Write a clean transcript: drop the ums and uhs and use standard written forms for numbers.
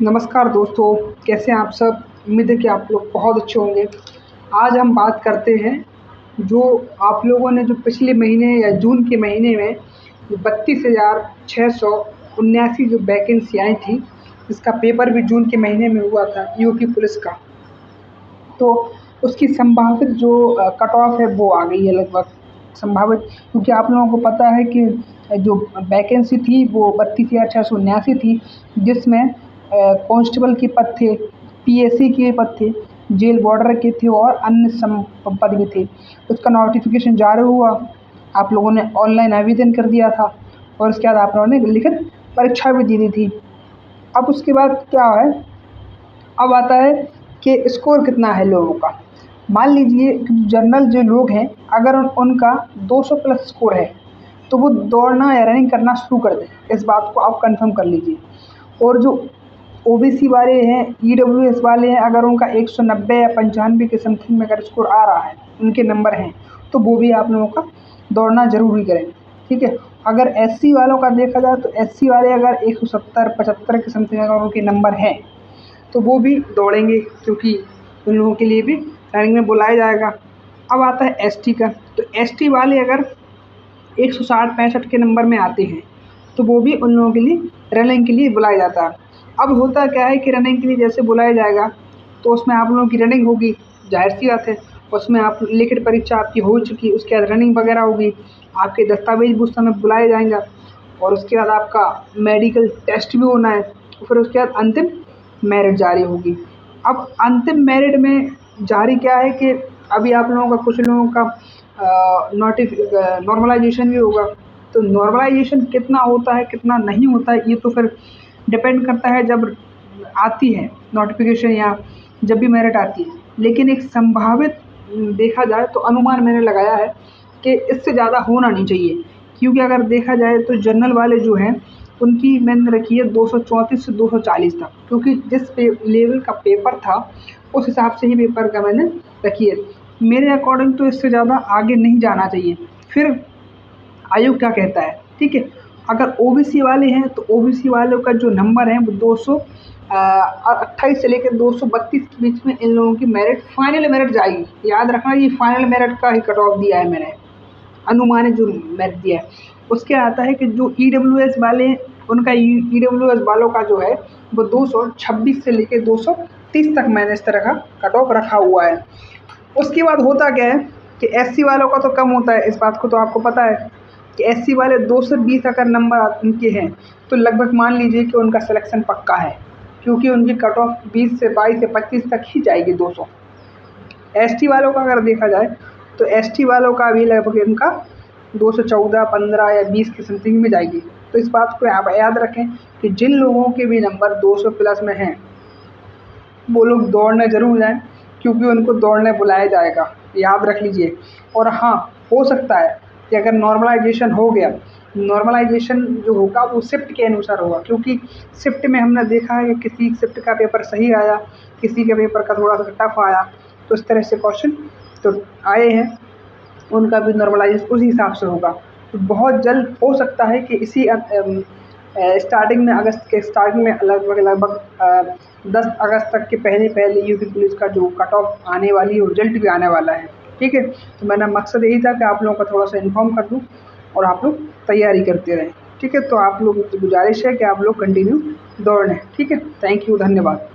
नमस्कार दोस्तों, कैसे हैं आप सब? उम्मीद है कि आप लोग बहुत अच्छे होंगे। आज हम बात करते हैं जो आप लोगों ने जो पिछले महीने या जून के महीने में 32,679 जो वैकेंसी आई थी, जिसका पेपर भी जून के महीने में हुआ था यूपी पुलिस का। तो उसकी संभावित जो कट ऑफ है वो आ गई है लगभग संभावित, क्योंकि आप लोगों को पता है कि जो वैकेंसी थी वो 32,679 थी, जिसमें कांस्टेबल के पद थे, पीएससी के पद थे, जेल बॉर्डर के थे और अन्य पद भी थे। उसका नोटिफिकेशन जारी हुआ, आप लोगों ने ऑनलाइन आवेदन कर दिया था और उसके बाद आप लोगों ने लिखित परीक्षा भी दी थी। अब उसके बाद क्या है, अब आता है कि स्कोर कितना है लोगों का। मान लीजिए कि जनरल जो लोग हैं, अगर उनका 200 प्लस स्कोर है, तो वो दौड़ना या रनिंग करना शुरू कर दें। इस बात को आप कंफर्म कर लीजिए। और जो ओबीसी वाले हैं, ईडब्ल्यूएस वाले हैं, अगर उनका 190 या 95 के समथिंग में अगर स्कोर आ रहा है, उनके नंबर हैं, तो वो भी आप लोगों का दौड़ना ज़रूरी करें, ठीक है। अगर एससी वालों का देखा जाए तो एससी वाले अगर 170-75 के समथिंग अगर उनके नंबर हैं, तो वो भी दौड़ेंगे, क्योंकि उन लोगों के लिए भी रनिंग में बुलाया जाएगा। अब आता है एसटी का, तो एसटी वाले अगर 160-65 के नंबर में आते हैं, तो वो भी उन लोगों के लिए रनिंग के लिए बुलाया जाता है। अब होता क्या है कि रनिंग के लिए जैसे बुलाया जाएगा, तो उसमें आप लोगों की रनिंग होगी, ज़ाहिर-सी बात है। उसमें आप लिखित परीक्षा आपकी हो चुकी, उसके बाद रनिंग वगैरह होगी, आपके दस्तावेज़ भी उस समय बुलाए जाएँगे और उसके बाद आपका मेडिकल टेस्ट भी होना है, फिर उसके बाद अंतिम मेरिट जारी होगी। अब अंतिम मेरिट में जारी क्या है कि अभी आप लोगों का कुछ लोगों का नॉर्मलाइजेशन भी होगा। तो नॉर्मलाइजेशन कितना होता है, कितना नहीं होता है, ये तो फिर डिपेंड करता है जब आती है नोटिफिकेशन या जब भी मेरिट आती है। लेकिन एक संभावित देखा जाए तो अनुमान मैंने लगाया है कि इससे ज़्यादा होना नहीं चाहिए, क्योंकि अगर देखा जाए तो जनरल वाले जो हैं, उनकी मैंने रखी है 234 से 240 तक, क्योंकि जिस लेवल का पेपर था उस हिसाब से ही पेपर का मैंने रखी है। मेरे अकॉर्डिंग तो इससे ज़्यादा आगे नहीं जाना चाहिए। फिर आयोग क्या कहता है, ठीक है। अगर ओबीसी वाले हैं तो ओबीसी वालों का जो नंबर है वो 228 से लेकर 232 के बीच में इन लोगों की मेरिट फाइनल मेरिट जाएगी। याद रखना, ये फाइनल मेरिट का ही कट ऑफ दिया है मैंने, अनुमानित जो मेरिट दिया है। उसके आता है कि जो ईडब्ल्यूएस वाले हैं, उनका ईडब्ल्यूएस वालों का जो है वो 226 से लेकर 230 तक मैंने इस तरह का कट ऑफ रखा हुआ है। उसके बाद होता क्या है कि एससी वालों का तो कम होता है, इस बात को तो आपको पता है कि एससी वाले 220 अगर नंबर उनके हैं, तो लगभग मान लीजिए कि उनका सिलेक्शन पक्का है, क्योंकि उनकी कट ऑफ 20 से 22 से 25 तक ही जाएगी 200। एसटी वालों का अगर देखा जाए तो एसटी वालों का भी लगभग इनका 214, 15 या 20 की समथिंग में जाएगी। तो इस बात को आप याद रखें कि जिन लोगों के भी नंबर 200 प्लस में हैं, वो लोग दौड़ने ज़रूर जाएँ, क्योंकि उनको दौड़ने बुलाया जाएगा, याद रख लीजिए। और हाँ, हो सकता है कि अगर नॉर्मलाइजेशन हो गया, नॉर्मलाइजेशन जो होगा वो शिफ्ट के अनुसार होगा, क्योंकि शिफ्ट में हमने देखा है कि किसी शिफ्ट का पेपर सही आया, किसी के पेपर का थोड़ा सा टफ आया, तो इस तरह से क्वेश्चन तो आए हैं, उनका भी नॉर्मलाइजेशन उसी हिसाब से होगा। तो बहुत जल्द हो सकता है कि इसी स्टार्टिंग में, अगस्त के स्टार्टिंग में लगभग 10 अगस्त तक के पहले यूपी पुलिस का जो कट ऑफ आने वाली है, रिजल्ट भी आने वाला है, ठीक है। तो मेरा मकसद यही था कि आप लोगों को थोड़ा सा इन्फॉर्म कर दूँ और आप लोग तैयारी करते रहें, ठीक है। तो आप लोगों से गुजारिश है कि आप लोग कंटिन्यू दौड़ें, ठीक है। थैंक यू, धन्यवाद।